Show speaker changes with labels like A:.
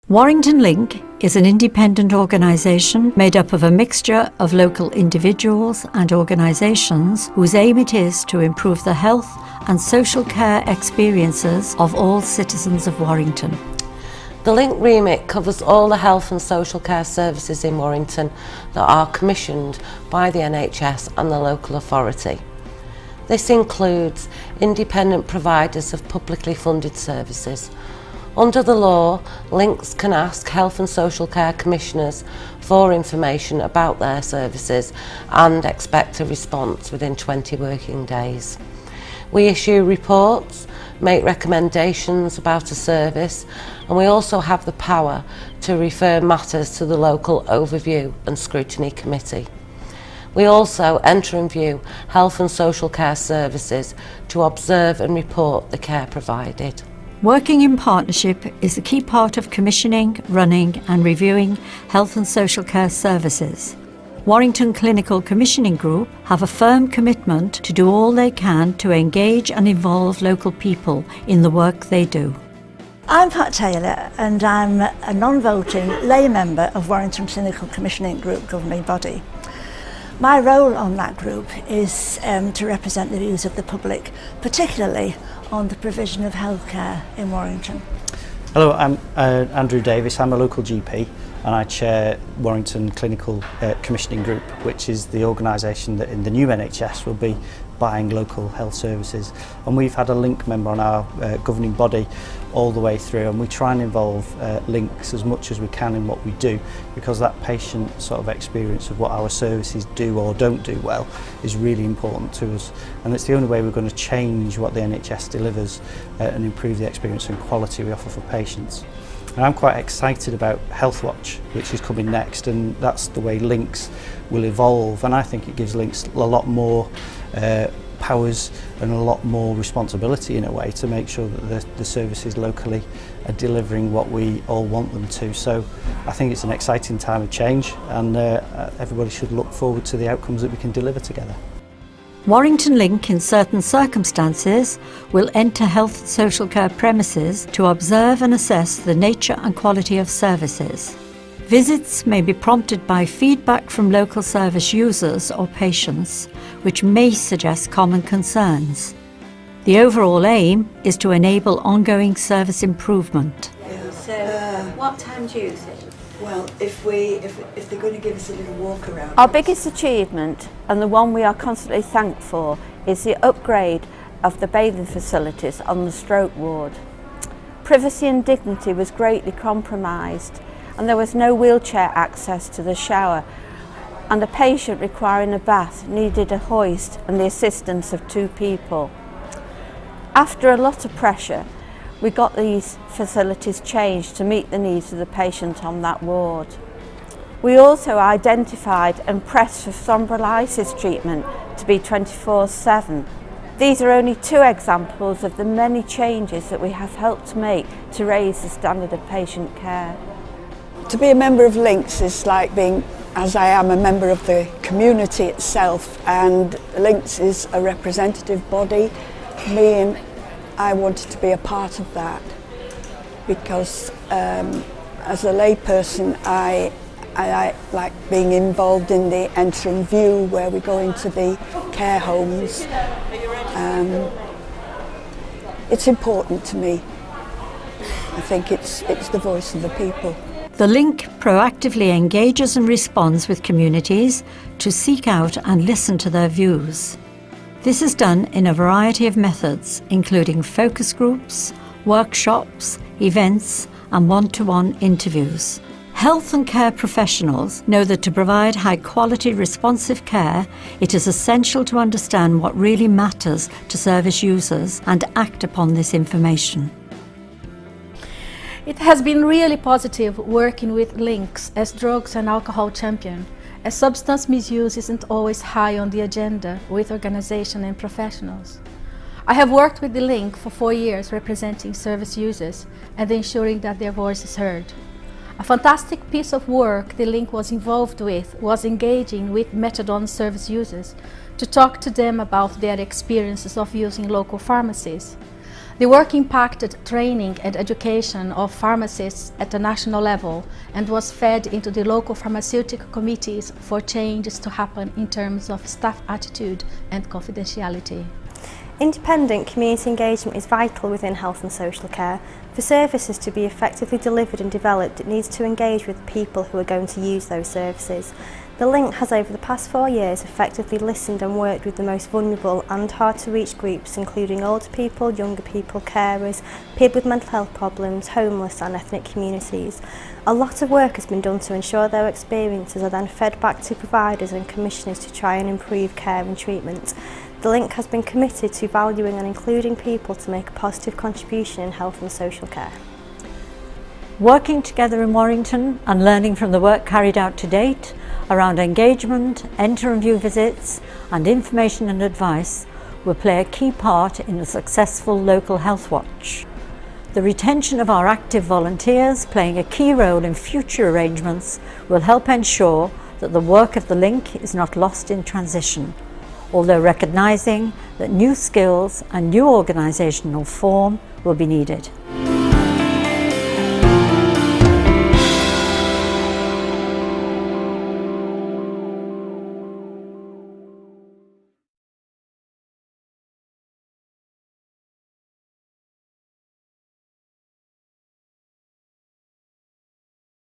A: Warrington LINk is an independent organisation made up of a mixture of local individuals and organisations whose aim it is to improve the health and social care experiences of all citizens of Warrington.
B: The LINk remit covers all the health and social care services in Warrington that are commissioned by the NHS and the local authority. This includes independent providers of publicly funded services. Under the law, LINks can ask Health and Social Care Commissioners for information about their services and expect a response within 20 working days. We issue reports, make recommendations about a service, and we also have the power to refer matters to the local Overview and Scrutiny Committee. We also enter and view health and social care services to observe and report the care provided.
A: Working in partnership is a key part of commissioning, running and reviewing health and social care services. Warrington Clinical Commissioning Group have a firm commitment to do all they can to engage and involve local people in the work they do.
C: I'm Pat Taylor and I'm a non-voting lay member of Warrington Clinical Commissioning Group governing body. My role on that group is to represent the views of the public, particularly on the provision of healthcare in Warrington.
D: Hello, I'm Andrew Davis. I'm a local GP and I chair Warrington Clinical Commissioning Group, which is the organisation that in the new NHS will be buying local health services. And we've had a LINk member on our governing body all the way through, and we try and involve LINks as much as we can in what we do, because that patient sort of experience of what our services do or don't do well is really important to us, and it's the only way we're going to change what the NHS delivers and improve the experience and quality we offer for patients. And I'm quite excited about Healthwatch, which is coming next, and that's the way LINks will evolve, and I think it gives LINks a lot more powers and a lot more responsibility in a way to make sure that the services locally are delivering what we all want them to. So I think it's an exciting time of change, and everybody should look forward to the outcomes that we can deliver together.
A: Warrington LINk, in certain circumstances, will enter health and social care premises to observe and assess the nature and quality of services. Visits may be prompted by feedback from local service users or patients, which may suggest common concerns. The overall aim is to enable ongoing service improvement.
E: So, what time do you think?
F: Well, if they're going to give us a little walk around.
E: Our biggest achievement, and the one we are constantly thanked for, is the upgrade of the bathing facilities on the stroke ward. Privacy and dignity was greatly compromised, and there was no wheelchair access to the shower, and a patient requiring a bath needed a hoist and the assistance of 2 people. After a lot of pressure, we got these facilities changed to meet the needs of the patient on that ward. We also identified and pressed for thrombolysis treatment to be 24/7. These are only 2 examples of the many changes that we have helped to make to raise the standard of patient care.
F: To be a member of LINks is like being, as I am, a member of the community itself, and LINks is a representative body. And I wanted to be a part of that because as a layperson I like being involved in the enter and view where we go into the care homes. It's important to me. I think it's the voice of the people.
A: The LINk proactively engages and responds with communities to seek out and listen to their views. This is done in a variety of methods, including focus groups, workshops, events, and one-to-one interviews. Health and care professionals know that to provide high-quality, responsive care, it is essential to understand what really matters to service users and act upon this information.
G: It has been really positive working with LINks as drugs and alcohol champion, as substance misuse isn't always high on the agenda with organization and professionals. I have worked with the LINk for 4 years representing service users and ensuring that their voice is heard. A fantastic piece of work the LINk was involved with was engaging with methadone service users to talk to them about their experiences of using local pharmacies. The work impacted training and education of pharmacists at the national level and was fed into the local pharmaceutical committees for changes to happen in terms of staff attitude and confidentiality.
H: Independent community engagement is vital within health and social care. For services to be effectively delivered and developed, it needs to engage with people who are going to use those services. The LINk has over the past 4 years effectively listened and worked with the most vulnerable and hard to reach groups, including older people, younger people, carers, people with mental health problems, homeless and ethnic communities. A lot of work has been done to ensure their experiences are then fed back to providers and commissioners to try and improve care and treatment. The LINk has been committed to valuing and including people to make a positive contribution in health and social care.
A: Working together in Warrington and learning from the work carried out to date around engagement, enter and view visits and information and advice will play a key part in the successful local Healthwatch. The retention of our active volunteers playing a key role in future arrangements will help ensure that the work of the LINk is not lost in transition, although recognising that new skills and new organisational form will be needed.